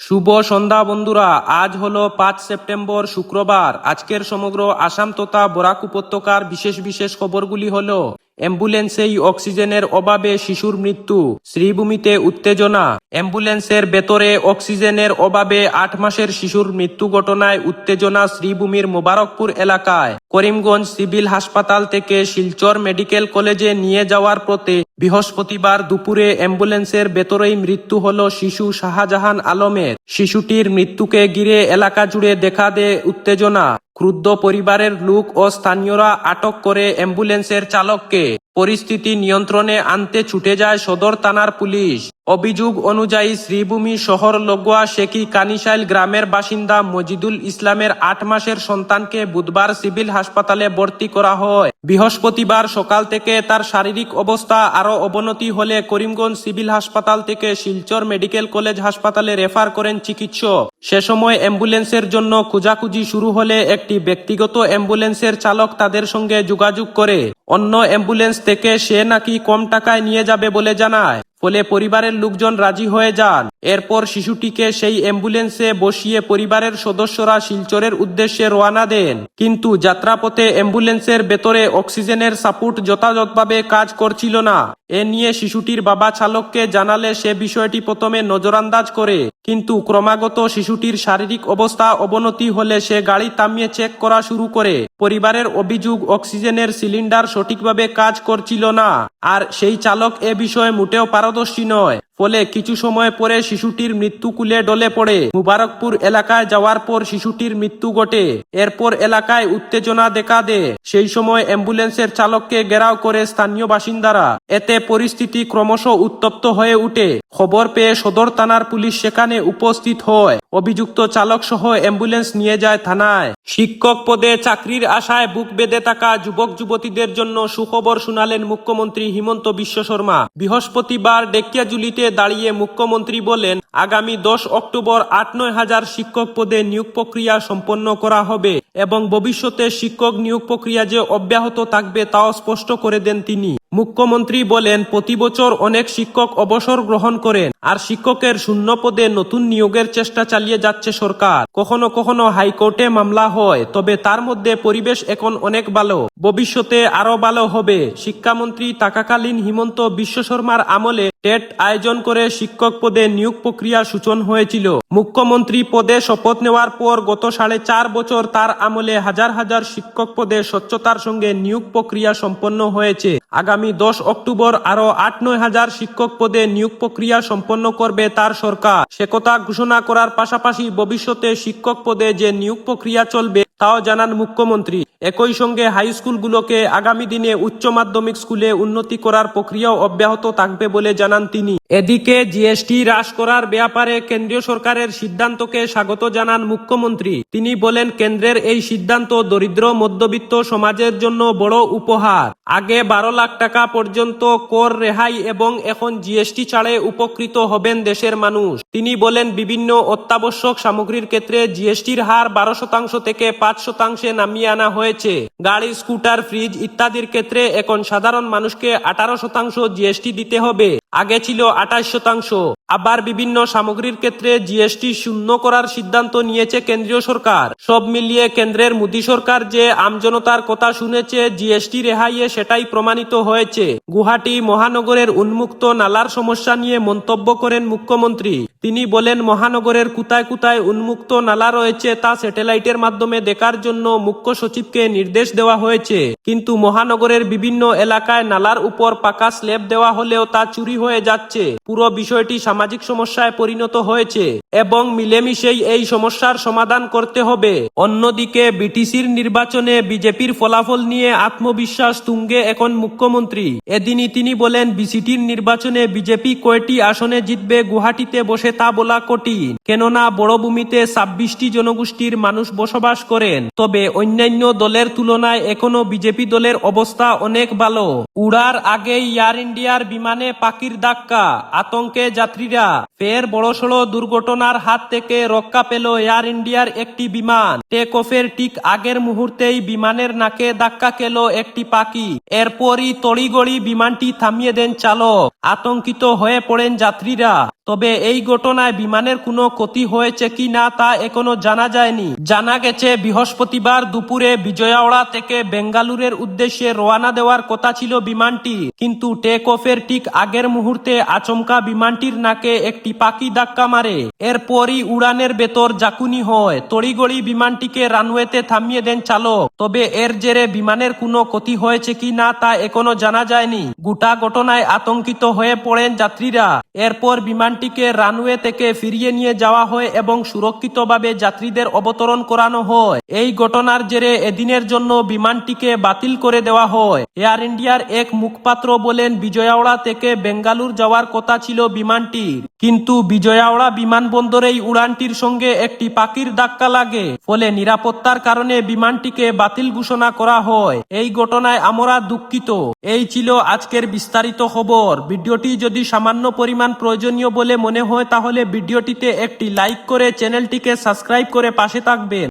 শুভ সন্ধ্যা বন্ধুরা। আজ হলো 5 সেপ্টেম্বর শুক্রবার। আজকের সমগ্র আসাম তথা বরাক উপত্যকার বিশেষ বিশেষ খবরগুলি হলো: অ্যাম্বুলেন্সেই অক্সিজেনের অভাবে শিশুর মৃত্যু, শ্রীভূমিতে উত্তেজনা, অ্যাম্বুলেন্সের ভেতরে অক্সিজেনের অভাবে 8 মাসের শিশুর মৃত্যু ঘটনায় উত্তেজনা শ্রীভূমির মোবারকপুর এলাকায়, করিমগঞ্জ সিভিল হাসপাতাল থেকে শিলচর মেডিকেল কলেজে নিয়ে যাওয়ার পথে বৃহস্পতিবার দুপুরে অ্যাম্বুলেন্সের ভেতরেই মৃত্যু হল শিশু শাহজাহান আলমের। শিশুটির মৃত্যুকে ঘিরে এলাকা জুড়ে দেখা দেয় উত্তেজনা। ক্রুদ্ধ পরিবারের লোক ও স্থানীয়রা আটক করে অ্যাম্বুলেন্সের চালককে। পরিস্থিতি নিয়ন্ত্রণে আনতে ছুটে যায় সদর থানার পুলিশ। অভিযোগ অনুযায়ী শ্রীভূমি শহর লগোয়া শেখি কানিশাইল গ্রামের বাসিন্দা মজিদুল ইসলামের 8 মাসের সন্তানকে বুধবার সিভিল হাসপাতালে ভর্তি করা হয়। বৃহস্পতিবার সকাল থেকে তার শারীরিক অবস্থা আরও অবনতি হলে করিমগঞ্জ সিভিল হাসপাতাল থেকে শিলচর মেডিকেল কলেজ হাসপাতালে রেফার করেন চিকিৎসক। সে সময় অ্যাম্বুলেন্সের জন্য খোঁজাখুঁজি শুরু হলে একটি ব্যক্তিগত অ্যাম্বুলেন্সের চালক তাদের সঙ্গে যোগাযোগ করে অন্য অ্যাম্বুলেন্স থেকে সে নাকি কম টাকায় নিয়ে যাবে বলে জানায়। ফলে পরিবারের লোকজন রাজি হয়ে যান। এরপর শিশুটিকে সেই অ্যাম্বুলেন্সে বসিয়ে পরিবারের সদস্যরা শিলচরের উদ্দেশ্যে রওনা দেন। কিন্তু যাত্রাপথে অ্যাম্বুলেন্সের ভেতরে অক্সিজেনের সাপোর্ট যথাযথভাবে কাজ করছিল না। এ নিয়ে শিশুটির বাবা চালককে জানালে সে বিষয়টি প্রথমে নজরআন্দাজ করে, কিন্তু ক্রমাগত শিশুটির শারীরিক অবস্থা অবনতি হলে সে গাড়ি থামিয়ে চেক করা শুরু করে। পরিবারের অভিযোগ, অক্সিজেনের সিলিন্ডার সঠিকভাবে কাজ করছিল না, আর সেই চালক এ বিষয়ে মোটেও পারদর্শী নয়। ফলে কিছু সময় পরে শিশুটির মৃত্যু কুলে ডলে পড়ে। মুবারকপুর এলাকায় যাওয়ার পর শিশুটির মৃত্যু ঘটে। এরপর এলাকায় উত্তেজনা দেখা দেয়। সেই সময় অ্যাম্বুলেন্সের চালককে ঘেরাও করে স্থানীয় বাসিন্দারা। এতে পরিস্থিতি ক্রমশ উত্তপ্ত হয়ে উঠে। খবর পেয়ে সদর থানার পুলিশ সেখানে উপস্থিত হয়। অভিযুক্ত চালক সহ অ্যাম্বুলেন্স নিয়ে যায় থানায়। শিক্ষক পদে চাকরির আশায় বুক বেঁধে থাকা যুবক যুবতীদের জন্য সুখবর শুনালেন মুখ্যমন্ত্রী হিমন্ত বিশ্ব শর্মা। বৃহস্পতিবার ডেকিয়াজুলিতে দাঁড়িয়ে মুখ্যমন্ত্রী বলেন, আগামী 10 অক্টোবর 8-9 হাজার শিক্ষক পদে নিয়োগ প্রক্রিয়া সম্পন্ন করা হবে এবং ভবিষ্যতে শিক্ষক নিয়োগ প্রক্রিয়া যে অব্যাহত থাকবে তাও স্পষ্ট করে দেন তিনি। মুখ্যমন্ত্রী বলেন, প্রতি বছর অনেক শিক্ষক অবসর গ্রহণ করেন, আর শিক্ষকের শূন্য পদে নতুন নিয়োগের চেষ্টা চালিয়ে যাচ্ছে সরকার। কখনো কখনো হাইকোর্টে মামলা হয়, তবে তার মধ্যে পরিবেশ এখন অনেক ভালো, ভবিষ্যতে আরো ভালো হবে। শিক্ষামন্ত্রী থাকাকালীন হিমন্ত বিশ্ব শর্মার আমলে টেট আয়োজন করে শিক্ষক পদে নিয়োগ প্রক্রিয়া সূচন হয়েছিল। মুখ্যমন্ত্রী পদে শপথ নেওয়ার পর গত 4.5 বছর তার আমলে হাজার হাজার শিক্ষক পদে স্বচ্ছতার সঙ্গে নিয়োগ প্রক্রিয়া সম্পন্ন হয়েছে। আগামী 10 অক্টোবর আরো 8-9 হাজার শিক্ষক পদে নিয়োগ প্রক্রিয়া সম্পন্ন করবে তার সরকার। সে কথা ঘোষণা করার পাশাপাশি ভবিষ্যতে শিক্ষক পদে যে নিয়োগ প্রক্রিয়া চলবে তাও জানান মুখ্যমন্ত্রী। একই সঙ্গে হাই স্কুলগুলোকে আগামী দিনে উচ্চ মাধ্যমিক স্কুলে উন্নতি করার প্রক্রিয়াও অব্যাহত থাকবে বলে জানান তিনি। এদিকে জিএসটি হ্রাস করার ব্যাপারে কেন্দ্রীয় সরকারের সিদ্ধান্তকে স্বাগত জানান মুখ্যমন্ত্রী। তিনি বলেন, কেন্দ্রের এই সিদ্ধান্ত দরিদ্র মধ্যবিত্ত সমাজের জন্য বড় উপহার। আগে 12 লাখ টাকা পর্যন্ত কর রেহাই এবং এখন জিএসটি ছাড়ে উপকৃত হবেন দেশের মানুষ। তিনি বলেন, বিভিন্ন অত্যাবশ্যক সামগ্রীর ক্ষেত্রে জিএসটির হার 12% থেকে 5% নামিয়ে আনা হয়েছে। গাড়ি, স্কুটার, ফ্রিজ ইত্যাদির ক্ষেত্রে এখন সাধারণ মানুষকে 18% জিএসটি দিতে হবে, আগে ছিল 28%। আবার বিভিন্ন সামগ্রীর ক্ষেত্রে জিএসটি শূন্য করার সিদ্ধান্ত নিয়েছে কেন্দ্রীয় সরকার। সব মিলিয়ে কেন্দ্রের মোদী সরকার যে আমজনতার কথা শুনেছে জিএসটি রেহাইয়ে, সেটাই প্রমাণিত হয়েছে। গুয়াহাটি মহানগরের উন্মুক্ত নালার সমস্যা নিয়ে মন্তব্য করেন মুখ্যমন্ত্রী। তিনি বলেন, মহানগরের কোথায় কোথায় উন্মুক্ত নালা রয়েছে তা স্যাটেলাইটের মাধ্যমে দেখার জন্য মুখ্য সচিবকে নির্দেশ দেওয়া হয়েছে, কিন্তু মহানগরের বিভিন্ন এলাকায় নালার উপর পাকা স্ল্যাব দেওয়া হলেও তা চুরি হয়ে যাচ্ছে। পুরো বিষয়টি সামাজিক সমস্যায় পরিণত হয়েছে এবং মিলেমিশেই এই সমস্যার সমাধান করতে হবে। অন্যদিকে বিটিসির নির্বাচনে বিজেপির ফলাফল নিয়ে আত্মবিশ্বাস তুঙ্গে এখন মুখ্যমন্ত্রী। এদিনই তিনি বলেন, বিসিটির নির্বাচনে বিজেপি কয়টি আসনে জিতবে গুয়াহাটিতে বসে তা বলা কঠিন, কেননা বড়ভূমিতে 26টি জনগোষ্ঠীর মানুষ বসবাস করেন। তবে অন্যান্য দলের তুলনায় এখনো বিজেপি দলের অবস্থা অনেক ভালো। উড়ার আগেই এয়ার ইন্ডিয়ার বিমানে পাখির ধাক্কা, আতঙ্কে যাত্রীরা। ফের বড়সড় দুর্ঘটনার হাত থেকে রক্ষা পেল এয়ার ইন্ডিয়ার একটি বিমান। টেক অফের ঠিক আগের মুহূর্তেই বিমানের নাকে ধাক্কা খেল একটি পাখি। এরপরই তড়িঘড়ি বিমানটি থামিয়ে দেন চালক। আতঙ্কিত হয়ে পড়েন যাত্রীরা। তবে এই ঘটনায় বিমানের কোনো ক্ষতি হয়েছে কি না তা এখনো জানা যায়নি। জানা গেছে বৃহস্পতিবার দুপুরে বিজয়াওয়াড়া থেকে বেঙ্গালুরের উদ্দেশ্যে রওনা দেওয়ার কথা ছিল বিমানটি, কিন্তু টেক অফের ঠিক আগের মুহূর্তে আচমকা বিমানটির নাকে একটি পাখি ধাক্কা মারে। এরপরই উড়ানের ভেতর জাকুনি হয়। তড়িঘড়ি বিমানটিকে রানওয়েতে থামিয়ে দেন চালক। তবে এর জেরে বিমানের কোনো ক্ষতি হয়েছে কি না তা এখনো জানা যায়নি। গোটা ঘটনায় আতঙ্কিত হয়ে পড়েন যাত্রীরা। এরপর বিমানটিকে রানওয়ে থেকে ফিরিয়ে নিয়ে যাওয়া হয় এবং সুরক্ষিতভাবে যাত্রীদের অবতরণ করানো হয়। এই ঘটনার জেরে এদিনের জন্য বিমানটিকে বাতিল করে দেওয়া হয়। এয়ার ইন্ডিয়ার এক মুখপাত্র বলেন, বিজয়াওয়াড়া থেকে বেঙ্গালুর যাওয়ার কথা ছিল বিমানটির, কিন্তু বিজয়াওয়াড়া বিমানবন্দরেই উড়ানটির সঙ্গে একটি পাখির ধাক্কা লাগে। ফলে নিরাপত্তার কারণে বিমানটিকে বাতিল ঘোষণা করা হয়। এই ঘটনায় আমরা দুঃখিত। এই ছিল আজকের বিস্তারিত খবর। ভিডিওটি যদি সামান্য পরিমাণ প্রয়োজনীয় বলে মনে হয় তাহলে ভিডিওটিতে একটি লাইক করে চ্যানেলটিকে সাবস্ক্রাইব করে পাশে থাকবেন।